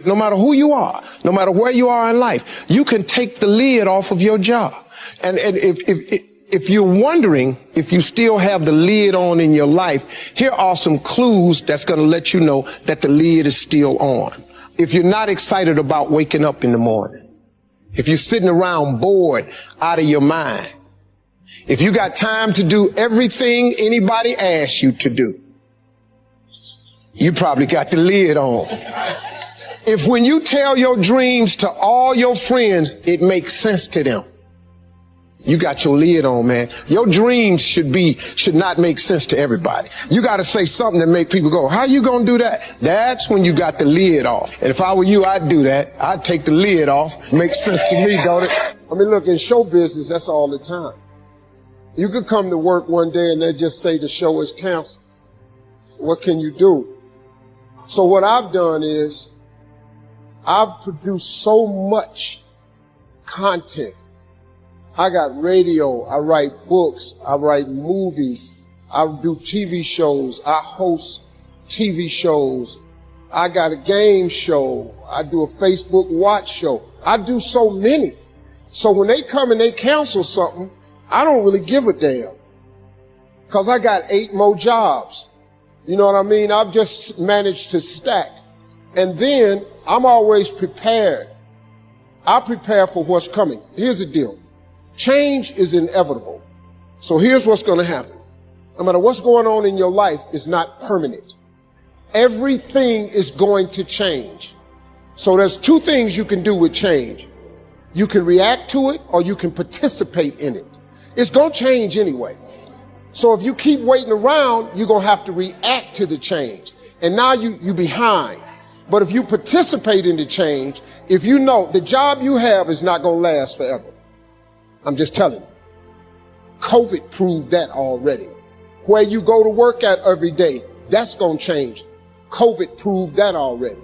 No matter who you are, no matter where you are in life, you can take the lid off of your job. And if you're wondering if you still have the lid on in your life, here are some clues that's going to let you know that the lid is still on. If you're not excited about waking up in the morning, if you're sitting around bored out of your mind, if you got time to do everything anybody asks you to do, you probably got the lid on. If when you tell your dreams to all your friends, it makes sense to them, you got your lid on, man. Your dreams should not make sense to everybody. You got to say something that make people go, how you going to do that? That's when you got the lid off. And if I were you, I'd do that. I'd take the lid off. Makes sense to me, don't it? I mean, look, in show business, that's all the time. You could come to work one day and they just say the show is canceled. What can you do? So what I've done is I've produced so much content. I got radio, I write books, I write movies, I do TV shows, I host TV shows, I got a game show, I do a Facebook watch show. I do so many. So when they come and they cancel something, I don't really give a damn. Because I got 8 more jobs. You know what I mean? I've just managed to stack. And then I'm always prepared. I prepare for what's coming. Here's the deal. Change is inevitable. So here's what's going to happen. No matter what's going on in your life, is not permanent. Everything is going to change. So there's 2 things you can do with change. You can react to it or you can participate in it. It's going to change anyway. So if you keep waiting around, you're going to have to react to the change. And now you're behind. But if you participate in the change, if you know the job you have is not going to last forever. I'm just telling you. COVID proved that already. Where you go to work at every day, that's going to change. COVID proved that already.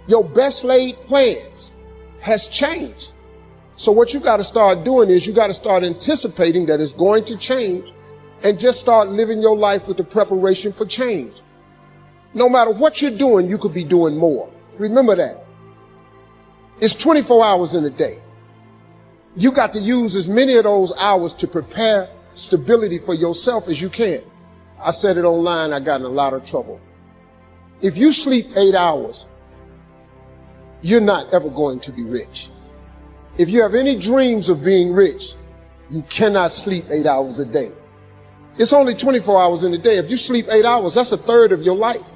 Your best laid plans has changed. So what you got to start doing is you got to start anticipating that it's going to change and just start living your life with the preparation for change. No matter what you're doing, you could be doing more. Remember that. It's 24 hours in a day. You got to use as many of those hours to prepare stability for yourself as you can. I said it online, I got in a lot of trouble. If you sleep 8 hours, you're not ever going to be rich. If you have any dreams of being rich, you cannot sleep 8 hours a day. It's only 24 hours in a day. If you sleep 8 hours, that's a third of your life.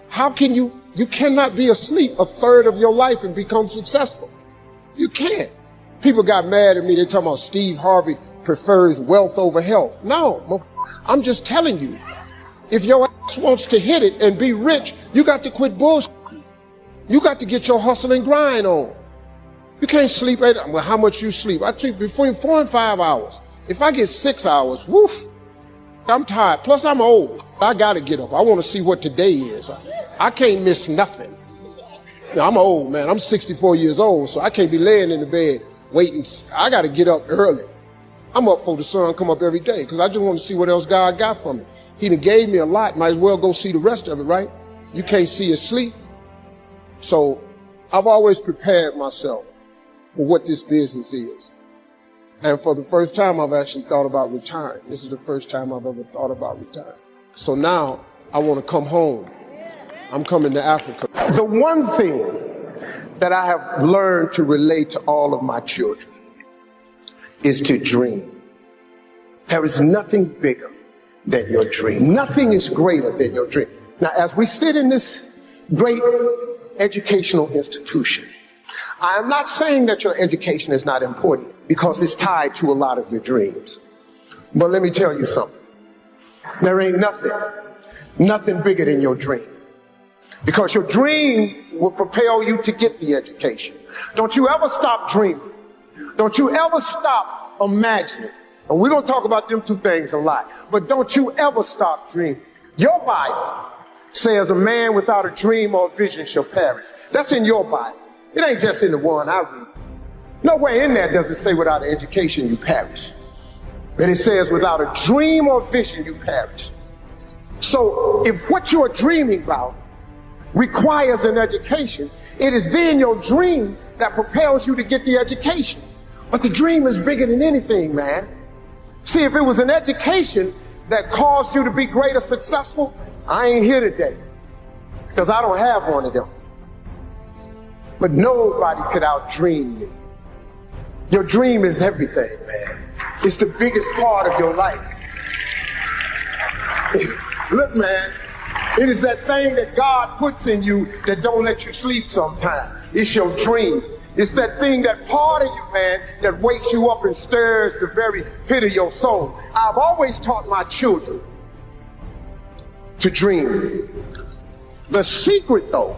How can you cannot be asleep a third of your life and become successful. You can't. People got mad at me. They're talking about Steve Harvey prefers wealth over health. No, I'm just telling you, if your ass wants to hit it and be rich, you got to quit bullshit. You got to get your hustle and grind on. You can't sleep well, how much you sleep? I sleep between 4 and 5 hours. If I get 6 hours, woof, I'm tired. Plus I'm old. I got to get up. I want to see what today is. I can't miss nothing. Now, I'm old, man. I'm 64 years old, so I can't be laying in the bed waiting. I got to get up early. I'm up for the sun come up every day because I just want to see what else God got for me. He done gave me a lot. Might as well go see the rest of it, right? You can't see us sleep. So I've always prepared myself for what this business is. And for the first time, I've actually thought about retiring. This is the first time I've ever thought about retiring. So now I want to come home. I'm coming to Africa. The one thing that I have learned to relate to all of my children is to dream. There is nothing bigger than your dream. Nothing is greater than your dream. Now, as we sit in this great educational institution, I am not saying that your education is not important because it's tied to a lot of your dreams. But let me tell you something. There ain't nothing bigger than your dream. Because your dream will propel you to get the education. Don't you ever stop dreaming. Don't you ever stop imagining. And we're going to talk about them two things a lot. But don't you ever stop dreaming. Your Bible says a man without a dream or a vision shall perish. That's in your Bible. It ain't just in the one I read. Nowhere in there does it say without an education you perish. But it says without a dream or vision you perish. So if what you're dreaming about requires an education, it is then your dream that propels you to get the education. But the dream is bigger than anything, man. See, if it was an education that caused you to be greater successful, I ain't here today because I don't have one of them. But nobody could outdream me. Your dream is everything, man. It's the biggest part of your life. Look, man, it is that thing that God puts in you that don't let you sleep sometimes. It's your dream. It's that thing, that part of you, man, that wakes you up and stirs the very pit of your soul. I've always taught my children to dream. The secret, though,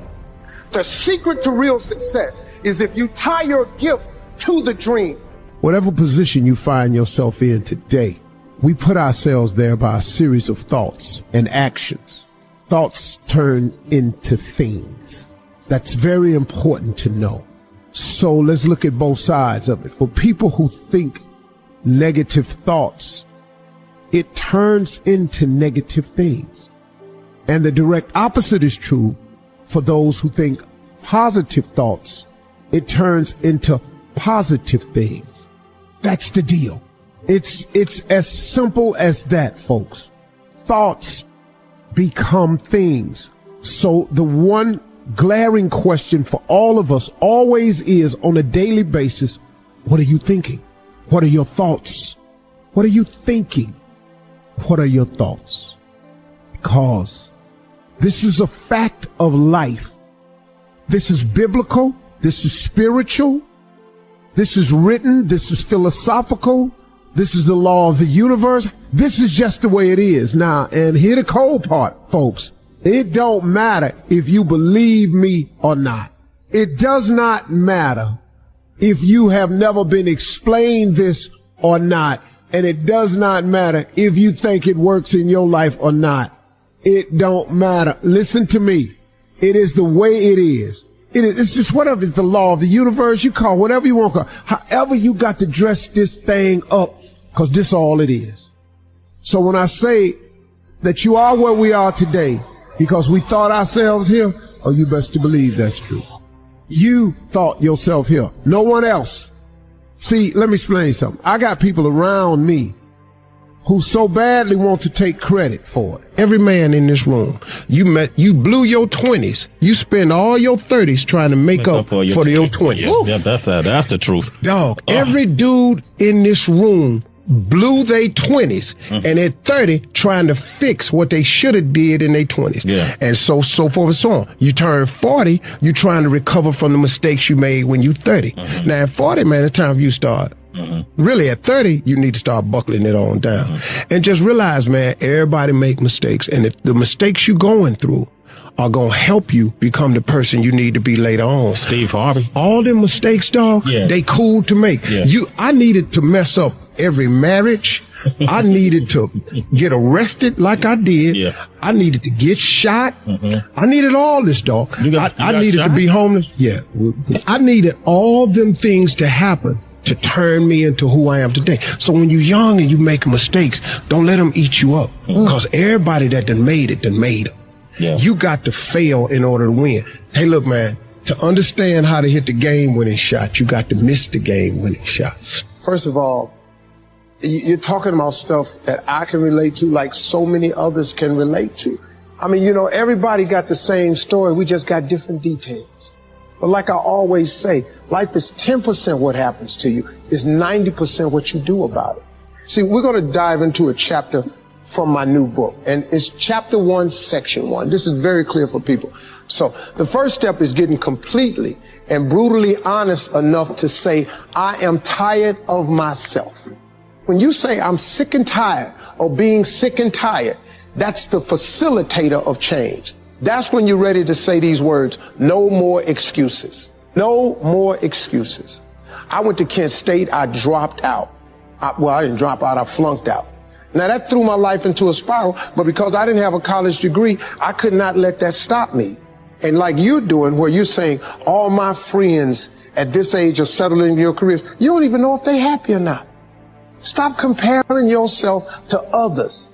the secret to real success is if you tie your gift to the dream. Whatever position you find yourself in today, we put ourselves there by a series of thoughts and actions. Thoughts turn into things. That's very important to know. So let's look at both sides of it. For people who think negative thoughts, it turns into negative things. And the direct opposite is true for those who think positive thoughts. It turns into positive things. That's the deal. It's as simple as that, folks. Thoughts become things. So the one glaring question for all of us always is, on a daily basis, what are you thinking? What are your thoughts? What are you thinking? What are your thoughts? Because this is a fact of life. This is biblical. This is spiritual. This is written. This is philosophical. This is the law of the universe. This is just the way it is. Now, and here the cold part, folks. It don't matter if you believe me or not. It does not matter if you have never been explained this or not. And it does not matter if you think it works in your life or not. It don't matter. Listen to me. It is the way it is. It's just whatever. It's the law of the universe. You call whatever you want to call. However you got to dress this thing up, because this is all it is. So when I say that you are where we are today, because we thought ourselves here, oh, you best to believe that's true. You thought yourself here. No one else. See, let me explain something. I got people around me who so badly want to take credit for it. Every man in this room, you blew your 20s. You spend all your 30s trying to make up for your 20s. Yeah, that's the truth. Dog, every dude in this room blew their 20s and at 30 trying to fix what they should have did in their 20s. Yeah. And so forth and so on. You turn 40, you're trying to recover from the mistakes you made when you're 30. Now at 40, man, it's time for you to start. Really, at 30, you need to start buckling it on down. And just realize, man, everybody make mistakes. And if the mistakes you're going through are going to help you become the person you need to be later on. Steve Harvey. All them mistakes, dog, they cool to make. Yeah. I needed to mess up every marriage. I needed to get arrested like I did. Yeah. I needed to get shot. I needed all this, dog. I needed shot? to be homeless. Yeah. I needed all them things to happen to turn me into who I am today. So when you're young and you make mistakes, don't let them eat you up. Because everybody that done made it, done made them. Yeah. You got to fail in order to win. Hey, look, man, to understand how to hit the game-winning shot, you got to miss the game-winning shot. First of all, you're talking about stuff that I can relate to like so many others can relate to. I mean, everybody got the same story. We just got different details. But like I always say, life is 10% what happens to you. It's 90% what you do about it. See, we're going to dive into a chapter from my new book, and it's chapter 1, section 1. This is very clear for people. So the first step is getting completely and brutally honest enough to say, I am tired of myself. When you say I'm sick and tired of being sick and tired, that's the facilitator of change. That's when you're ready to say these words, no more excuses. No more excuses. I went to Kent State, I dropped out. I didn't drop out, I flunked out. Now that threw my life into a spiral, but because I didn't have a college degree, I could not let that stop me. And like you're doing, where you're saying, all my friends at this age are settling in your careers, you don't even know if they're happy or not. Stop comparing yourself to others.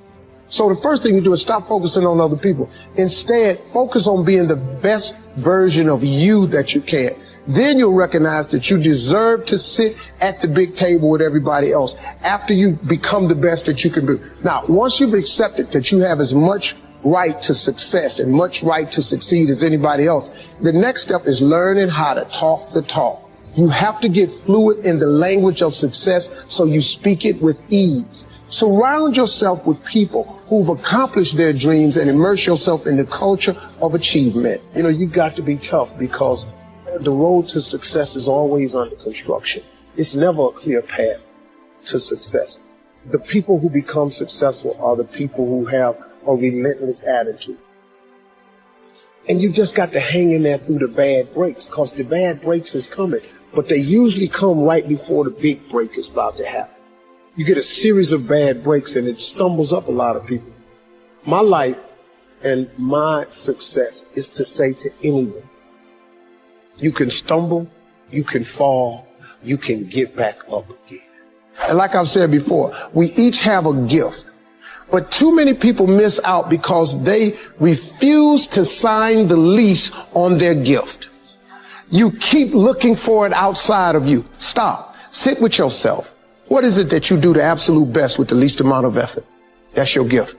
So the first thing you do is stop focusing on other people. Instead, focus on being the best version of you that you can. Then you'll recognize that you deserve to sit at the big table with everybody else after you become the best that you can be. Now, once you've accepted that you have as much right to success and much right to succeed as anybody else, the next step is learning how to talk the talk. You have to get fluid in the language of success so you speak it with ease. Surround yourself with people who've accomplished their dreams and immerse yourself in the culture of achievement. You know, you got to be tough because the road to success is always under construction. It's never a clear path to success. The people who become successful are the people who have a relentless attitude. And you just got to hang in there through the bad breaks, because the bad breaks is coming. But they usually come right before the big break is about to happen. You get a series of bad breaks and it stumbles up a lot of people. My life and my success is to say to anyone, you can stumble, you can fall, you can get back up again. And like I've said before, we each have a gift. But too many people miss out because they refuse to sign the lease on their gift. You keep looking for it outside of you. Stop. Sit with yourself. What is it that you do the absolute best with the least amount of effort? That's your gift.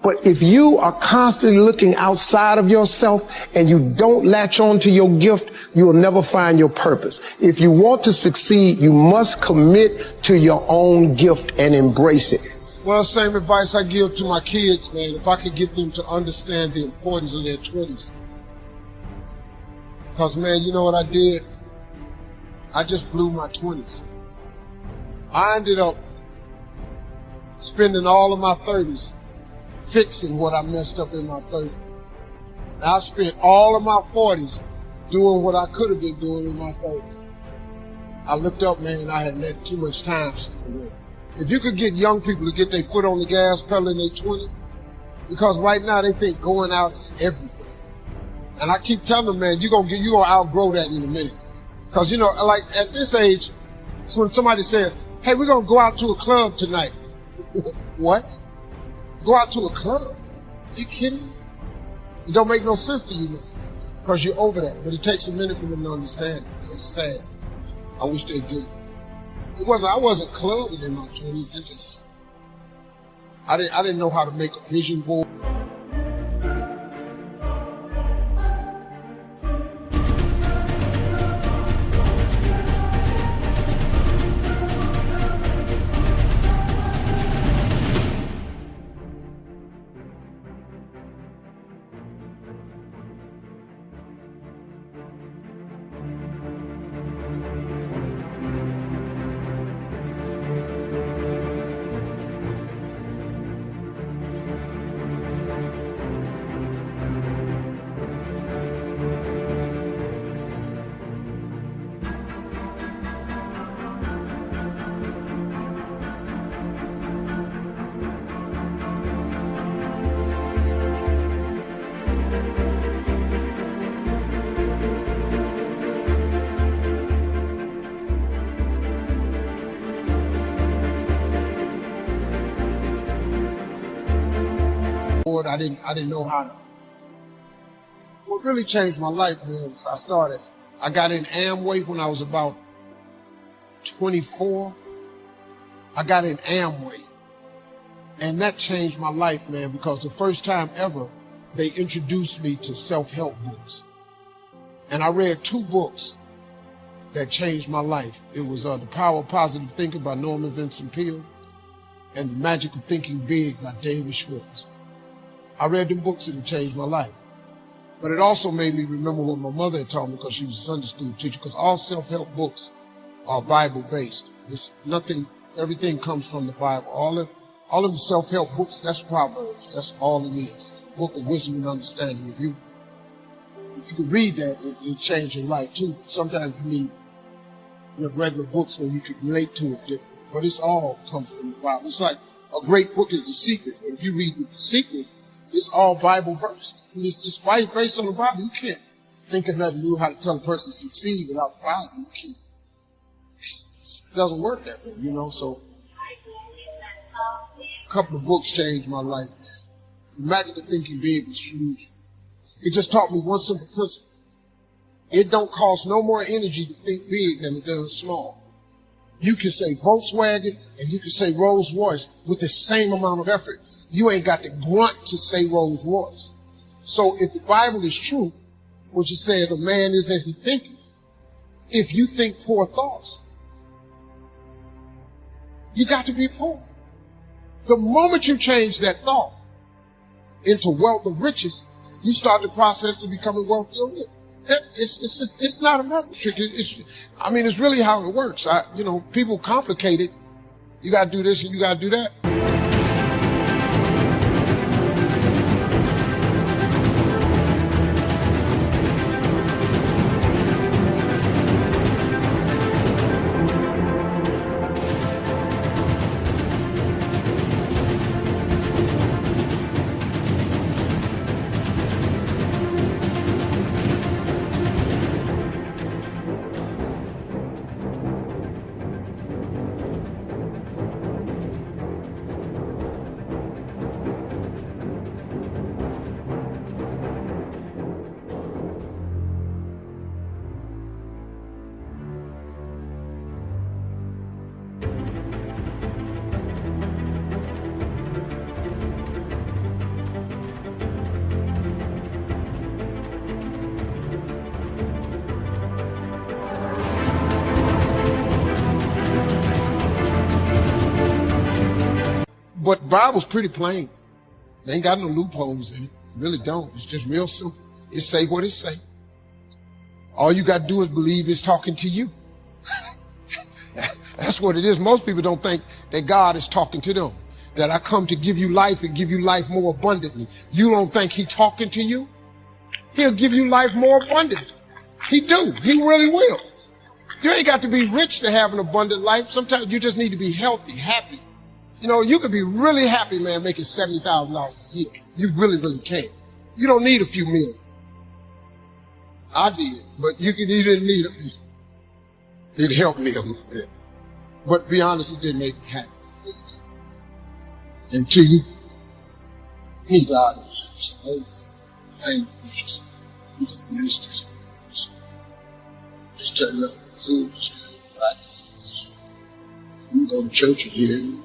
But if you are constantly looking outside of yourself and you don't latch on to your gift, you will never find your purpose. If you want to succeed, you must commit to your own gift and embrace it. Well, same advice I give to my kids, man. If I could get them to understand the importance of their 20s. Because, man, you know what I did? I just blew my 20s. I ended up spending all of my 30s fixing what I messed up in my 30s. And I spent all of my 40s doing what I could have been doing in my 30s. I looked up, man, I had let too much time slip away. If you could get young people to get their foot on the gas pedal in their 20s, because right now they think going out is everything. And I keep telling them, man, you're gonna outgrow that in a minute. Because, you know, like at this age, it's when somebody says, hey, we're gonna go out to a club tonight. What? Go out to a club? Are you kidding me? It don't make no sense to you, man, because you're over that. But it takes a minute for them to understand. It's sad. I wish they'd get it. I wasn't clubbing in my 20s. It just, I didn't know how to make a vision board. I didn't know how to. What really changed my life, man, was I got in Amway when I was about 24. I got in Amway. And that changed my life, man, because the first time ever, they introduced me to self-help books. And I read 2 books that changed my life. It was The Power of Positive Thinking by Norman Vincent Peale and The Magic of Thinking Big by David Schwartz. I read them books and it changed my life. But it also made me remember what my mother had taught me, because she was a Sunday school teacher, because all self-help books are Bible-based. Everything comes from the Bible. All of the self-help books, that's Proverbs. That's all it is. A book of wisdom and understanding. If you could read that, it'll change your life too. Sometimes you need regular books where you can relate to it differently. But it's all comes from the Bible. It's like a great book is The Secret. If you read The Secret, it's all Bible verses. It's based on the Bible. You can't think of nothing new how to tell a person to succeed without the Bible. You can't. It doesn't work that way, So couple of books changed my life, man. Imagine the Thinking Big was huge. It just taught me one simple principle. It don't cost no more energy to think big than it does small. You can say Volkswagen and you can say Rolls Royce with the same amount of effort. You ain't got to grunt to say Rolls Royce. So if the Bible is true, which it says a man is as he thinketh, if you think poor thoughts, you got to be poor. The moment you change that thought into wealth of riches, you start the process to becoming wealthy or rich. It's not a math trick. It's really how it works. People complicate it. You got to do this and you got to do that. But the Bible's pretty plain. They ain't got no loopholes in it. Really don't. It's just real simple. It say what it say. All you got to do is believe it's talking to you. That's what it is. Most people don't think that God is talking to them. That I come to give you life and give you life more abundantly. You don't think He's talking to you? He'll give you life more abundantly. He do. He really will. You ain't got to be rich to have an abundant life. Sometimes you just need to be healthy, happy. You could be really happy, man, making $70,000 a year. You really, really can. You don't need a few million. I did, but you didn't need a few. It helped me a little bit. But to be honest, it didn't make me happy. Until you need God. I ain't ministers. Just tell you you go to church and hear.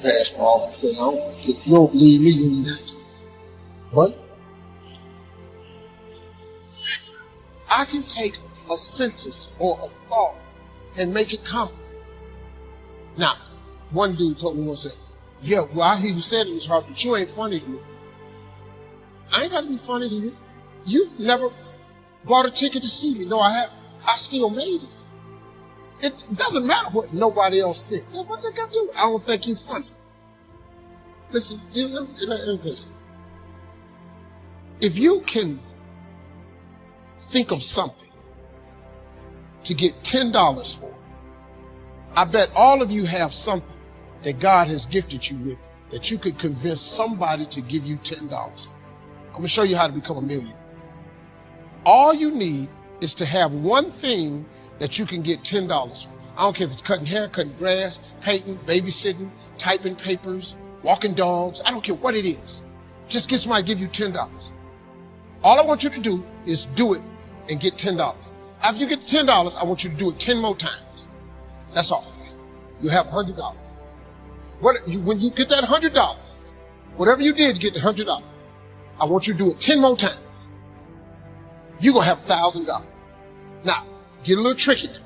Pass my off and say, if you don't believe me, you need to. But I can take a sentence or a thought and make it common. Now, one dude told me once, yeah, well, I hear you said it was hard, but you ain't funny to me. I ain't got to be funny to you. You've never bought a ticket to see me. No, I haven't. I still made it. It doesn't matter what nobody else thinks. What they got to do? I don't think you're funny. Listen, let me tell you this. If you can think of something to get $10 for, I bet all of you have something that God has gifted you with that you could convince somebody to give you $10 for. I'm going to show you how to become a millionaire. All you need is to have one thing that you can get $10 for. I don't care if it's cutting hair, cutting grass, painting, babysitting, typing papers, walking dogs. I don't care what it is. Just get somebody to give you $10. All I want you to do is do it and get $10. After you get $10, I want you to do it 10 more times. That's all. You have $100. When you get that $100, whatever you did to get the $100, I want you to do it 10 more times. You're going to have $1,000. Now, get a little tricky now.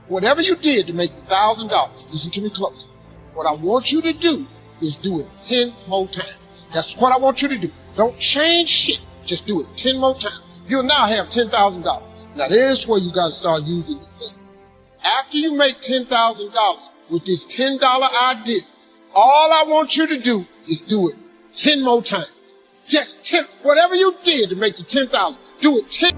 Whatever you did to make the $1,000, listen to me close. What I want you to do is do it 10 more times. That's what I want you to do. Don't change shit. Just do it 10 more times. You'll now have $10,000. Now, there's where you got to start using your faith. After you make $10,000 with this $10 idea, all I want you to do is do it 10 more times. Just 10, whatever you did to make the 10,000, do it 10.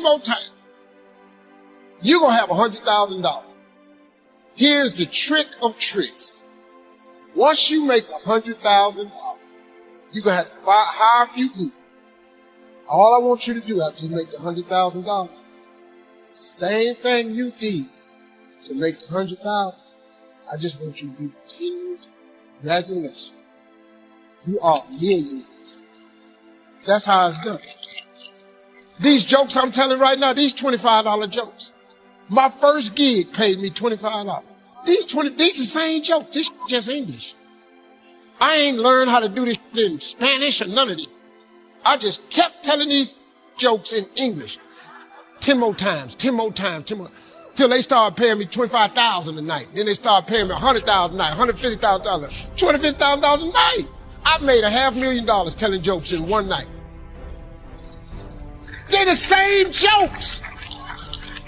More time, you're going to have $100,000. Here's the trick of tricks. Once you make $100,000, you're going to have to hire a few people. All I want you to do after you make the $100,000, same thing you did to make the $100,000, I just want you to do 10 congratulations. You are a millionaire. That's how it's done. These jokes I'm telling right now, these $25 jokes. My first gig paid me $25. These the same jokes. This just English. I ain't learned how to do this in Spanish or none of this. I just kept telling these jokes in English. 10 more times, 10 more times, 10 more. Till they started paying me $25,000 a night. Then they started paying me $100,000 a night, $150,000, $250,000 a night. I made $500,000 telling jokes in one night. They're the same jokes.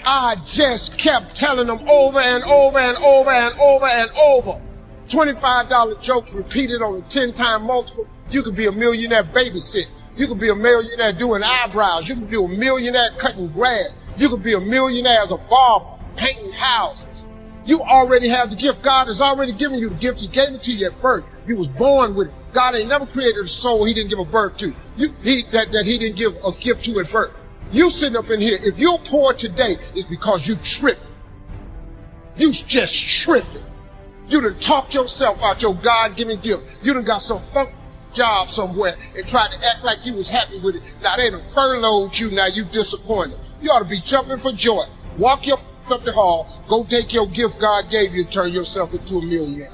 I just kept telling them over and over and over and over and over. $25 jokes repeated on a 10-time multiple. You could be a millionaire babysitting. You could be a millionaire doing eyebrows. You could be a millionaire cutting grass. You could be a millionaire as a barber, painting houses. You already have the gift. God has already given you the gift. He gave it to you at birth. You was born with it. God ain't never created a soul he didn't give a birth to. That he didn't give a gift to at birth. You sitting up in here, if you're poor today, it's because you tripping. You just tripping. You done talked yourself out your God-given gift. You done got some funk job somewhere and tried to act like you was happy with it. Now they done furloughed you, now you disappointed. You ought to be jumping for joy. Walk your up the hall, go take your gift God gave you and turn yourself into a millionaire.